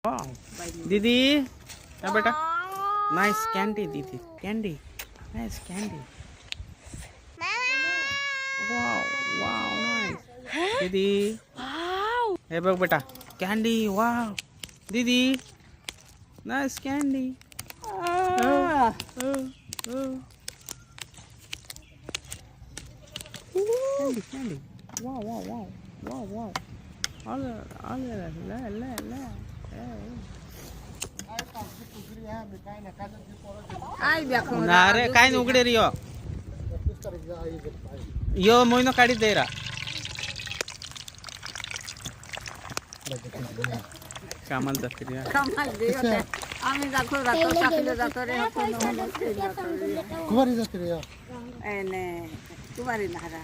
wow दीदी क्या बेटा नाइस कैंडी दीदी candy nice candy wow wow nice दीदी हे बघ बेटा कैंडी वाव दीदी nice candy candy candy wow wow wow wow wow अरे काय उघडे रे यो मोईनो काढी दे रा कामाला जाते रे आम्ही जातो टाकलं जातो रे कुमारी जाते रे कुमारी नारा